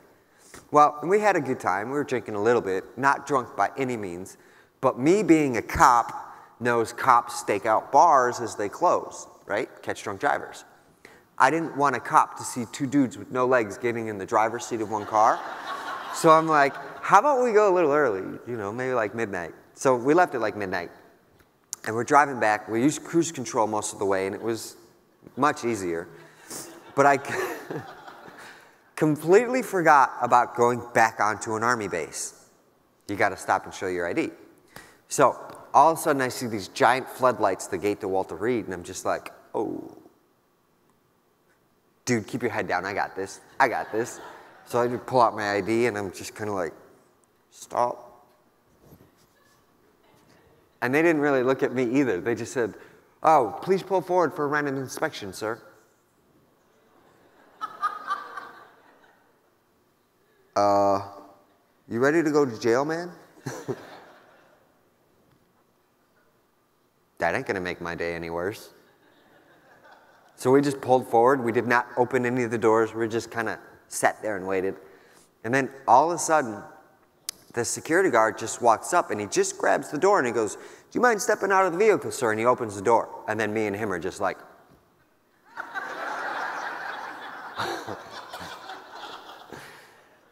Well, we had a good time. We were drinking a little bit, not drunk by any means, but me being a cop knows cops stake out bars as they close, right? Catch drunk drivers. I didn't want a cop to see two dudes with no legs getting in the driver's seat of one car. So I'm like, how about we go a little early, maybe like midnight. So we left at like midnight. And we're driving back. We used cruise control most of the way, and it was much easier. But I completely forgot about going back onto an Army base. You got to stop and show your ID. So all of a sudden, I see these giant floodlights, the gate to Walter Reed, and I'm just like, oh. Dude, keep your head down. I got this. So I just pull out my ID, and I'm just kind of like, stop. And they didn't really look at me either. They just said, oh, please pull forward for a random inspection, sir. You ready to go to jail, man? That ain't gonna make my day any worse. So we just pulled forward. We did not open any of the doors. We just kind of sat there and waited. And then all of a sudden, the security guard just walks up and he just grabs the door and he goes, do you mind stepping out of the vehicle, sir? And he opens the door. And then me and him are just like,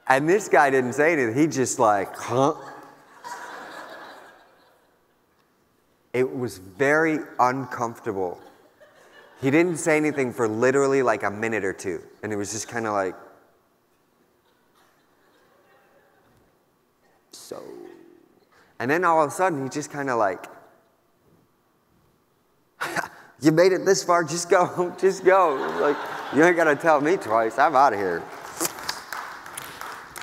and this guy didn't say anything. He just like, huh? It was very uncomfortable. He didn't say anything for literally like a minute or two. And it was just kind of like, so. And then all of a sudden, he just kind of like, you made it this far, just go, just go. Like, you ain't got to tell me twice. I'm out of here.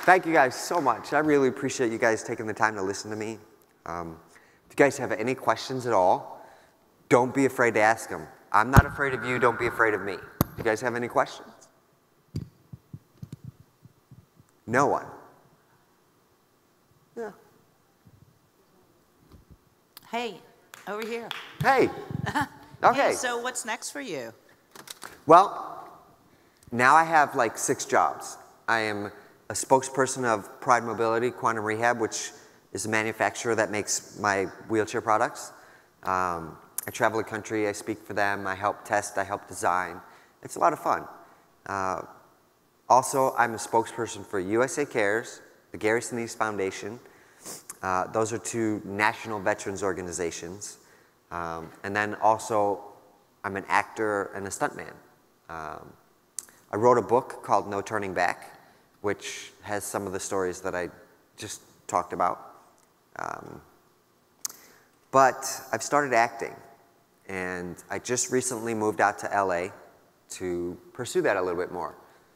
Thank you guys so much. I really appreciate you guys taking the time to listen to me. If you guys have any questions at all, don't be afraid to ask them. I'm not afraid of you. Don't be afraid of me. You guys have any questions? No one. Yeah. Hey, over here. Hey. Okay. Hey, so what's next for you? Well, now I have like 6 jobs. I am a spokesperson of Pride Mobility, Quantum Rehab, which is a manufacturer that makes my wheelchair products. I travel the country, I speak for them, I help test, I help design. It's a lot of fun. Also, I'm a spokesperson for USA Cares, the Gary Sinise Foundation. Those are 2 national veterans organizations. And then also, I'm an actor and a stuntman. I wrote a book called No Turning Back, which has some of the stories that I just talked about. But I've started acting, and I just recently moved out to LA to pursue that a little bit more.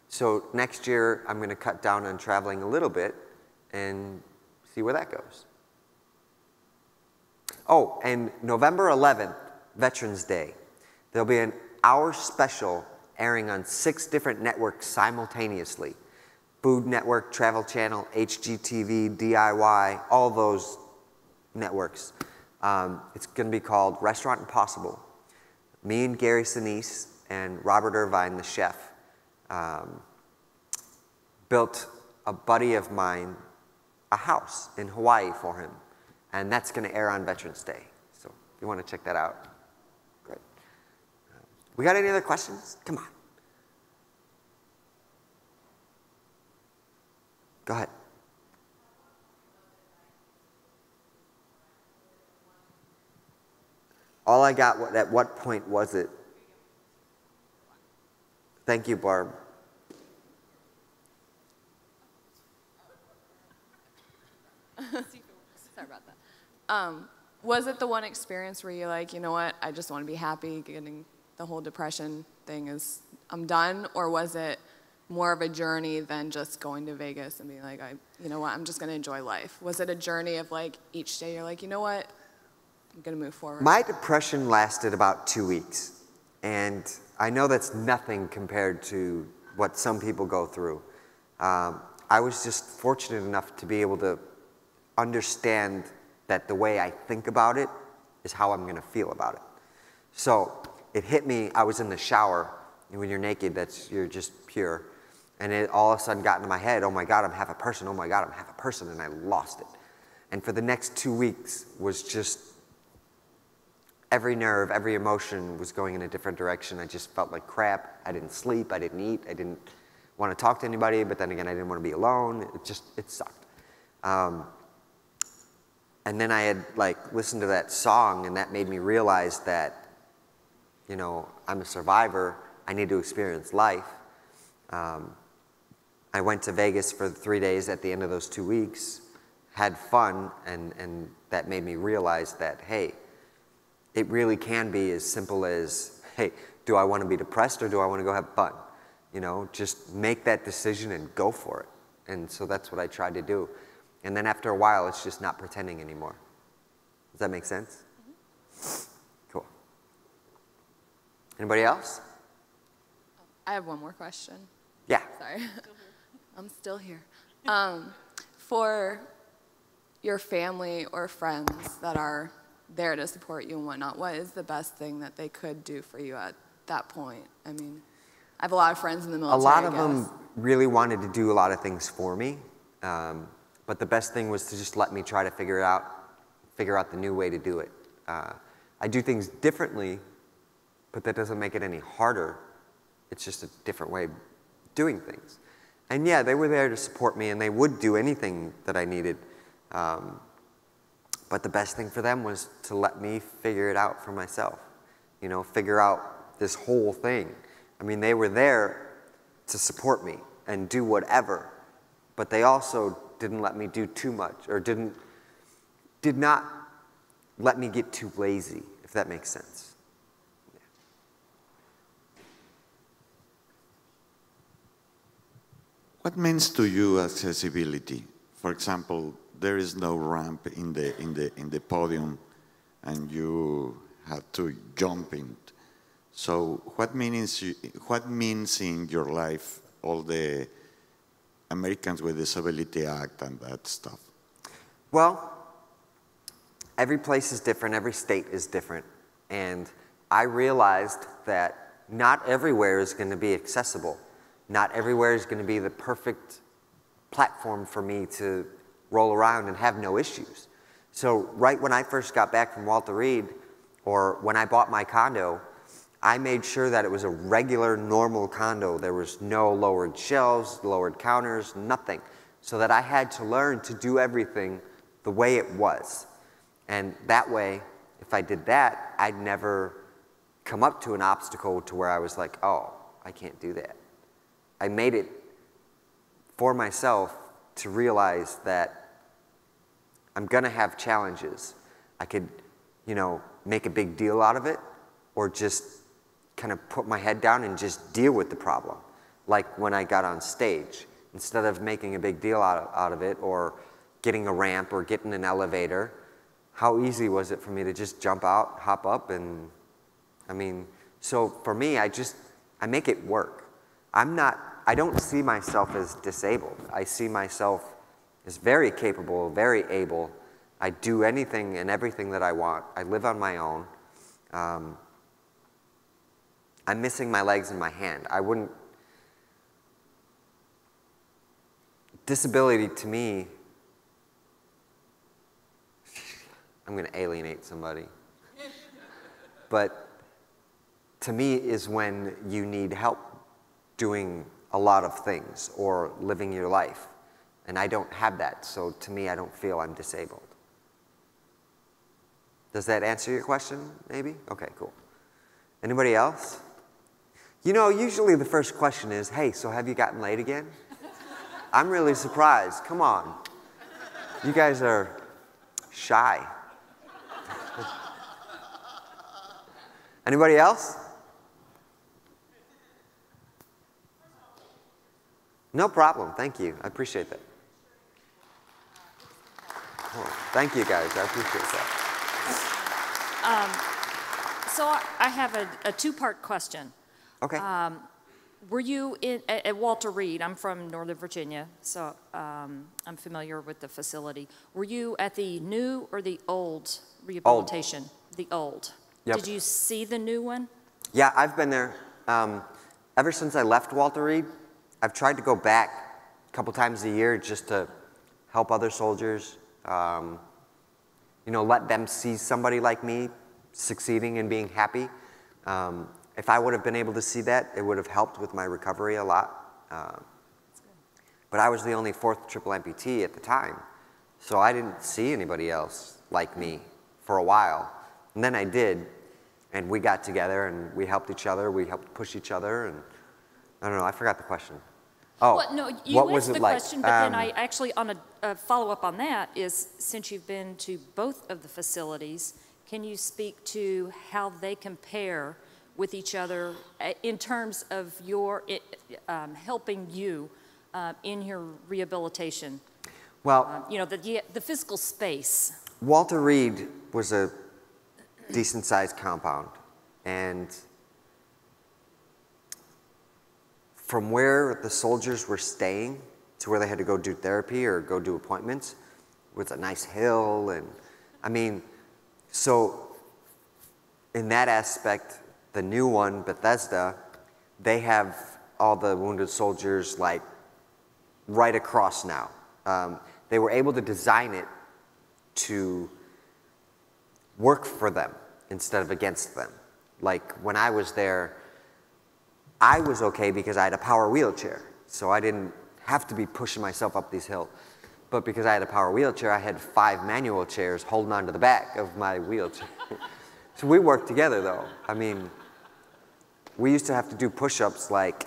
So next year, I'm going to cut down on traveling a little bit and see where that goes. Oh, and November 11th, Veterans Day, there'll be an hour special airing on 6 different networks simultaneously. Food Network, Travel Channel, HGTV, DIY, all those networks. It's going to be called Restaurant Impossible. Me and Gary Sinise and Robert Irvine, the chef, built a buddy of mine a house in Hawaii for him. And that's going to air on Veterans Day. So if you want to check that out, great. We got any other questions? Come on. Go ahead. All I got, at what point was it? Thank you, Barb. Sorry about that. Was it the one experience where you're like, you know what, I just want to be happy, getting the whole depression thing is, I'm done? Or was it more of a journey than just going to Vegas and being like, you know what, I'm just going to enjoy life? Was it a journey of like, each day you're like, you know what, I'm going to move forward? My depression lasted about 2 weeks. And I know that's nothing compared to what some people go through. I was just fortunate enough to be able to understand that the way I think about it is how I'm going to feel about it. So it hit me, I was in the shower, and when you're naked, you're just pure. And it all of a sudden got into my head, oh my God, I'm half a person, oh my God, I'm half a person, and I lost it. And for the next 2 weeks was just, every nerve, every emotion was going in a different direction. I just felt like crap. I didn't sleep, I didn't eat, I didn't want to talk to anybody, but then again, I didn't want to be alone. It sucked. And then I had listened to that song, and that made me realize that, you know, I'm a survivor. I need to experience life. I went to Vegas for 3 days at the end of those 2 weeks, had fun, and that made me realize that, hey, it really can be as simple as, hey, do I want to be depressed or do I want to go have fun? You know, just make that decision and go for it. And so that's what I tried to do. And then after a while, it's just not pretending anymore. Does that make sense? Mm-hmm. Cool. Anybody else? I have one more question. Yeah. Sorry. I'm still here. For your family or friends that are there to support you and whatnot, what is the best thing that they could do for you at that point? I mean, I have a lot of friends in the military. A lot of them really wanted to do a lot of things for me. But the best thing was to just let me try to figure out the new way to do it. I do things differently, but that doesn't make it any harder. It's just a different way of doing things. And yeah, they were there to support me, and they would do anything that I needed. But the best thing for them was to let me figure it out for myself. You know, figure out this whole thing. I mean, they were there to support me and do whatever, but they also didn't let me do too much, or did not let me get too lazy, if that makes sense. Yeah. What means to you accessibility? For example, there is no ramp in the podium, and you have to jump in. So what means in your life all the Americans with Disability Act and that stuff? Well, every place is different, every state is different, and I realized that not everywhere is going to be accessible. Not everywhere is going to be the perfect platform for me to roll around and have no issues. So right when I first got back from Walter Reed, or when I bought my condo, I made sure that it was a regular, normal condo. There was no lowered shelves, lowered counters, nothing. So that I had to learn to do everything the way it was. And that way, if I did that, I'd never come up to an obstacle to where I was like, oh, I can't do that. I made it for myself to realize that I'm gonna have challenges. I could, you know, make a big deal out of it, or just kind of put my head down and just deal with the problem. Like when I got on stage, instead of making a big deal out of it, or getting a ramp or getting an elevator, how easy was it for me to just jump out, hop up, and I mean, So for me, I make it work. I don't see myself as disabled. I see myself as very capable, very able. I do anything and everything that I want. I live on my own. I'm missing my legs and my hand. Disability to me, I'm going to alienate somebody. But to me is when you need help doing a lot of things or living your life. And I don't have that, so to me, I don't feel I'm disabled. Does that answer your question, maybe? Okay, cool. Anybody else? You know, usually the first question is, hey, so have you gotten laid again? I'm really surprised. Come on. You guys are shy. Anybody else? No problem. Thank you. I appreciate that. Oh, thank you, guys. I appreciate that. So I have a two-part question. Okay. Were you at Walter Reed? I'm from Northern Virginia, so I'm familiar with the facility. Were you at the new or the old rehabilitation? Old. The old. Yep. Did you see the new one? Yeah, I've been there. Ever since I left Walter Reed, I've tried to go back a couple times a year just to help other soldiers, you know, let them see somebody like me succeeding and being happy. If I would have been able to see that, it would have helped with my recovery a lot. But I was the only 4th triple amputee at the time, so I didn't see anybody else like me for a while. And then I did, and we got together and we helped each other, we helped push each other, and I don't know, I forgot the question. Oh, well, no, you what was asked it the like? question, but then I actually, on a follow-up on that, is since you've been to both of the facilities, can you speak to how they compare with each other in terms of your helping you in your rehabilitation? Well, you know, the physical space. Walter Reed was a decent-sized compound, and from where the soldiers were staying to where they had to go do therapy or go do appointments was a nice hill, and I mean, so in that aspect, the new one, Bethesda, they have all the wounded soldiers like right across now. They were able to design it to work for them instead of against them. Like when I was there, I was okay because I had a power wheelchair, so I didn't have to be pushing myself up these hills. But because I had a power wheelchair, I had 5 manual chairs holding onto the back of my wheelchair. So we worked together though. I mean, we used to have to do push-ups like,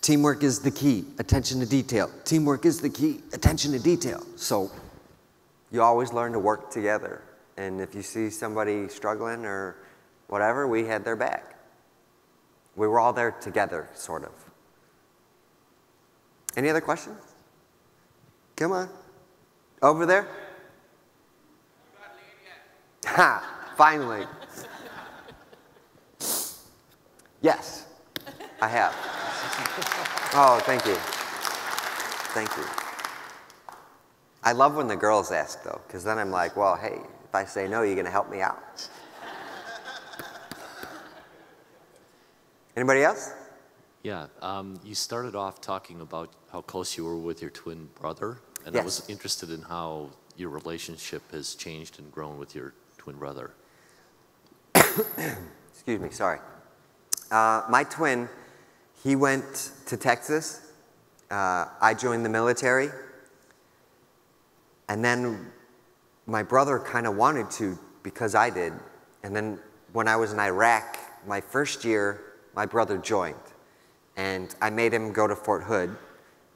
teamwork is the key, attention to detail. Teamwork is the key, attention to detail. So you always learn to work together. And if you see somebody struggling or whatever, we had their back. We were all there together, sort of. Any other questions? Come on. Over there? Ha! Finally. Yes, I have. Oh, thank you. Thank you. I love when the girls ask, though, because then I'm like, well, hey, if I say no, you're going to help me out. Anybody else? Yeah, you started off talking about how close you were with your twin brother, and Yes. I was interested in how your relationship has changed and grown with your twin brother. Excuse me, sorry. My twin, he went to Texas. I joined the military. And then my brother kind of wanted to because I did. And then when I was in Iraq, my first year, my brother joined. And I made him go to Fort Hood.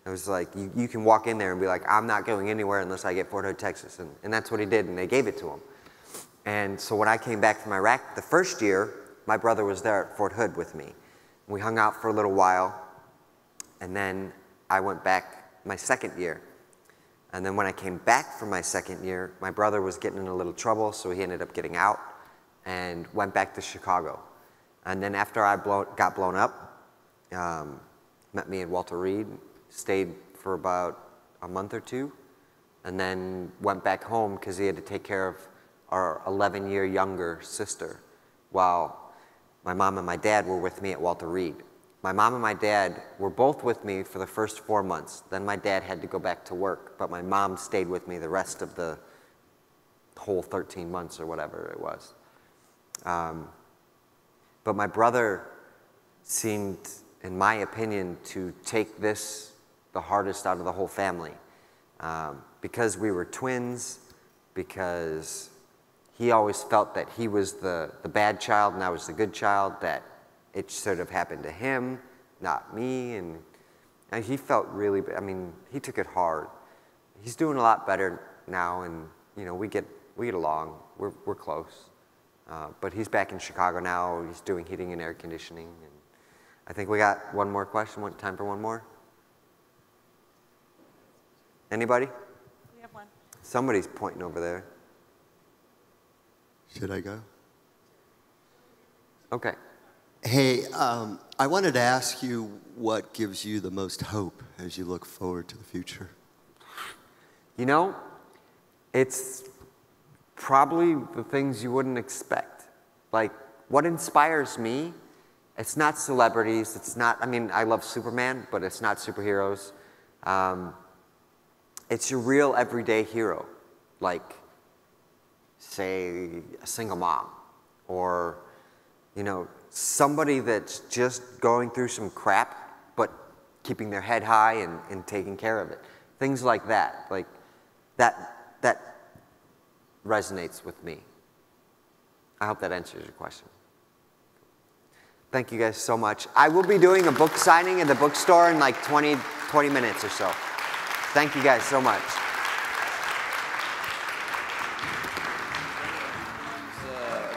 I was like, you can walk in there and be like, I'm not going anywhere unless I get Fort Hood, Texas. And that's what he did, and they gave it to him. And so when I came back from Iraq the first year, my brother was there at Fort Hood with me. We hung out for a little while, and then I went back my second year. And then when I came back from my second year, my brother was getting in a little trouble, so he ended up getting out. and went back to Chicago. And then after I got blown up, met me at Walter Reed, stayed for about a month or two, and then went back home because he had to take care of our 11-year younger sister while my mom and my dad were with me at Walter Reed. My mom and my dad were both with me for the first 4 months. Then my dad had to go back to work, but my mom stayed with me the rest of the whole 13 months or whatever it was. But my brother seemed, in my opinion, to take this the hardest out of the whole family. Because we were twins, because he always felt that he was the bad child and I was the good child, that it sort of happened to him, not me, and he felt really, I mean, he took it hard. He's doing a lot better now, and you know, we get along, we're close. But he's back in Chicago now, he's doing heating and air conditioning. And I think we got one more question, time for one more? Anybody? We have one. Somebody's pointing over there. Should I go? Okay. Hey, I wanted to ask you what gives you the most hope as you look forward to the future? You know, it's probably the things you wouldn't expect. Like, what inspires me, it's not celebrities, it's not, I mean, I love Superman, but it's not superheroes. It's your real everyday hero, like, say, a single mom, or, you know, somebody that's just going through some crap, but keeping their head high and taking care of it. Things like that, that resonates with me. I hope that answers your question. Thank you guys so much. I will be doing a book signing at the bookstore in like 20 minutes or so. Thank you guys so much.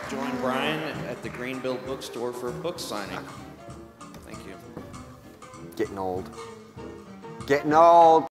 Join Bryan at the Greenville bookstore for a book signing. Thank you. Getting old. Getting old.